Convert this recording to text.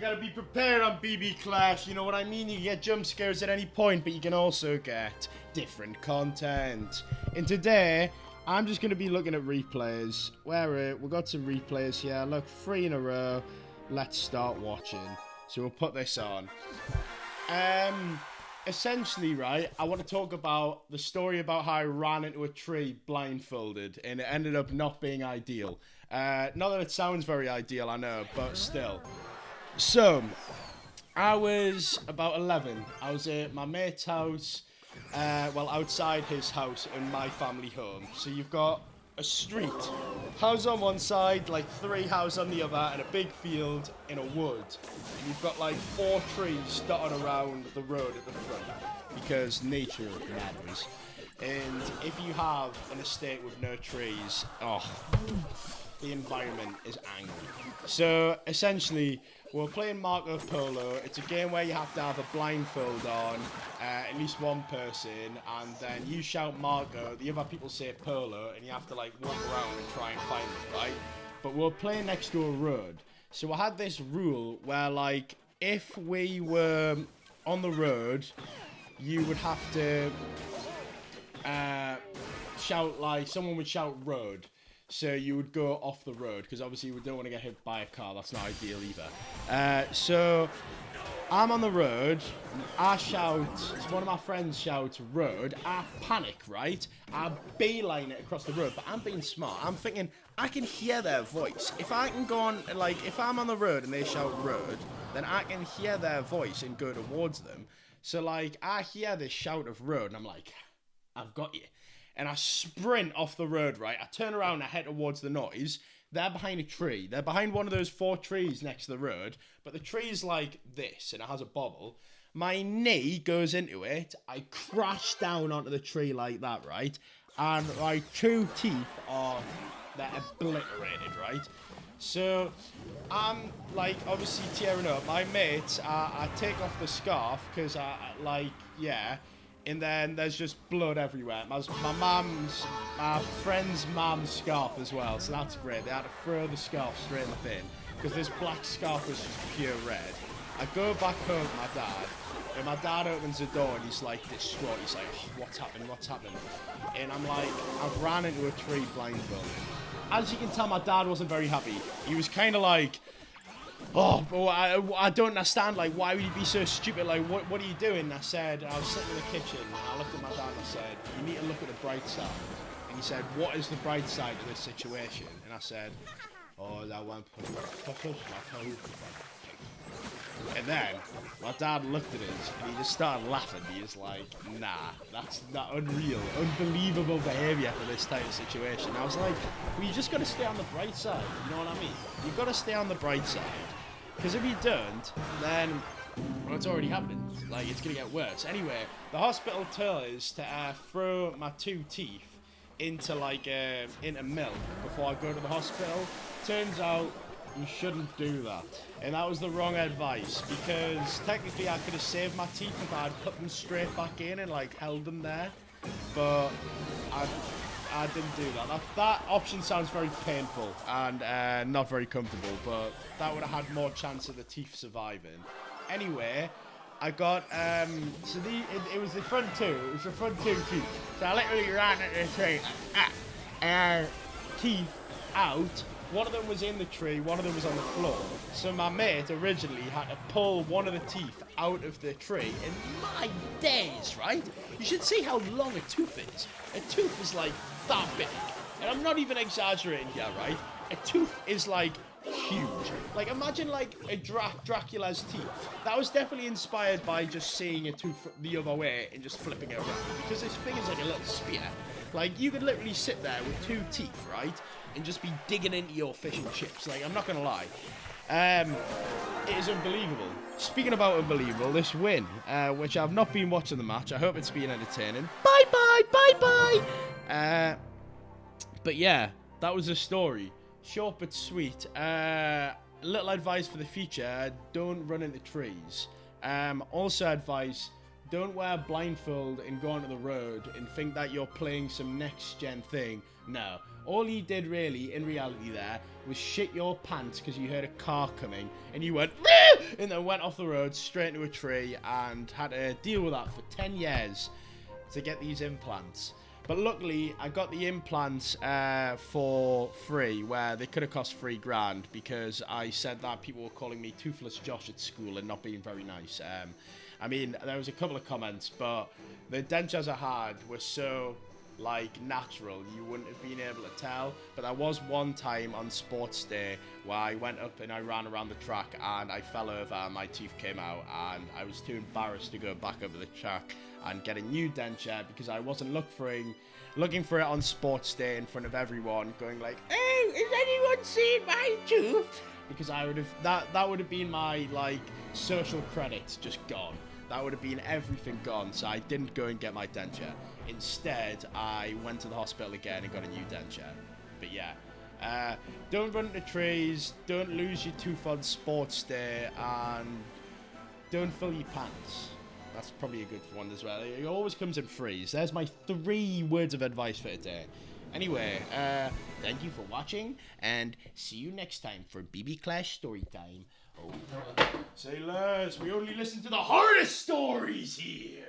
gotta be prepared on BB Clash, you know what I mean? You can get jump scares at any point, but you can also get different content. And today, I'm just gonna be looking at replays. We've got some replays here. Look, 3 in a row. Let's start watching. So we'll put this on. Essentially, right, I want to talk about the story about how I ran into a tree blindfolded, and it ended up not being ideal. Not that it sounds very ideal, I know, but still. So, I was about 11. I was at my mate's house, outside his house in my family home. So you've got a street, house on one side, like 3 houses on the other, and a big field in a wood. And you've got like 4 trees dotted around the road at the front, because nature matters. And if you have an estate with no trees, the environment is angry. So essentially, we're playing Marco Polo. It's a game where you have to have a blindfold on, at least one person, and then you shout Marco, the other people say Polo, and you have to like walk around and try and find it, right? But we're playing next to a road. So I had this rule where like, if we were on the road, you would have to shout, like, someone would shout road. So you would go off the road, because obviously we don't want to get hit by a car. That's not ideal either. So I'm on the road. I shout. One of my friends shouts road. I panic, right? I beeline it across the road, but I'm being smart. I'm thinking I can hear their voice. If I can go on, like, if I'm on the road and they shout road, then I can hear their voice and go towards them. So like, I hear this shout of road, and I'm like, I've got you. And I sprint off the road, right? I turn around and I head towards the noise. They're behind a tree. They're behind one of those 4 trees next to the road. But the tree's like this, and it has a bobble. My knee goes into it. I crash down onto the tree like that, right? And my 2 teeth they're obliterated, right? So I'm like obviously tearing up. My mates, I take off the scarf because and then there's just blood everywhere. My friend's mum's scarf as well, so that's great. They had to throw the scarf straight in the bin, because this black scarf was just pure red. I go back home with my dad, and my dad opens the door, and he's like distraught. He's like, what's happening? And I'm like, I've ran into a tree blindfolded. As you can tell, my dad wasn't very happy. He was kind of like, I don't understand, like, why would you be so stupid, like, what are you doing? I said, I was sitting in the kitchen, and I looked at my dad and I said, you need to look at the bright side. And he said, what is the bright side of this situation? And I said, that one. And then, my dad looked at us, and he just started laughing. He was like, nah, that's not unreal, unbelievable behaviour for this type of situation. And I was like, well, you just got to stay on the bright side, you know what I mean? You've got to stay on the bright side. Because if you don't, then, well, it's already happened. Like, it's going to get worse. Anyway, the hospital told us to throw my 2 teeth into, like, into milk before I go to the hospital. Turns out, you shouldn't do that. And that was the wrong advice, because technically I could have saved my teeth if I had put them straight back in and, like, held them there. But I didn't do that. That option sounds very painful and not very comfortable, but that would have had more chance of the teeth surviving. Anyway, I got, it was the front 2. It was the front 2 teeth. So I literally ran into the tree, teeth out. One of them was in the tree, one of them was on the floor. So my mate originally had to pull one of the teeth out of the tree. And my days, right? You should see how long a tooth is. A tooth is like that big. And I'm not even exaggerating here, right? A tooth is like huge. Like, imagine like a Dracula's teeth. That was definitely inspired by just seeing a tooth the other way and just flipping it around. Because this thing is like a little spear. Like, you could literally sit there with 2 teeth, right? And just be digging into your fish and chips. Like, I'm not gonna lie. It is unbelievable. Speaking about unbelievable, this win, which I've not been watching the match. I hope it's been entertaining. Bye. But yeah, that was the story. Short but sweet. Little advice for the future: don't run into trees. Also advice: don't wear a blindfold and go onto the road and think that you're playing some next-gen thing. No. All you did really, in reality there, was shit your pants because you heard a car coming and you went, "Rah!" and then went off the road straight into a tree and had to deal with that for 10 years to get these implants. But luckily, I got the implants for free, where they could have cost $3,000 because I said that people were calling me Toothless Josh at school and not being very nice. I mean, there was a couple of comments, but the dentures I had were so, like, natural, you wouldn't have been able to tell. But there was one time on sports day where I went up and I ran around the track and I fell over and my teeth came out, and I was too embarrassed to go back over the track and get a new denture because I wasn't looking for it on sports day in front of everyone, going like, "Oh, is anyone seeing my tooth?" Because I would have that would have been my, like, social credits just gone. That would have been everything gone. So I didn't go and get my denture. Instead, I went to the hospital again and got a new denture. But yeah, don't run into trees, don't lose your tooth on sports day, and don't fill your pants. That's probably a good one as well. It always comes in threes. There's my 3 words of advice for today. Anyway, thank you for watching, and see you next time for BB Clash Storytime. Oh, sailors, we only listen to the hardest stories here.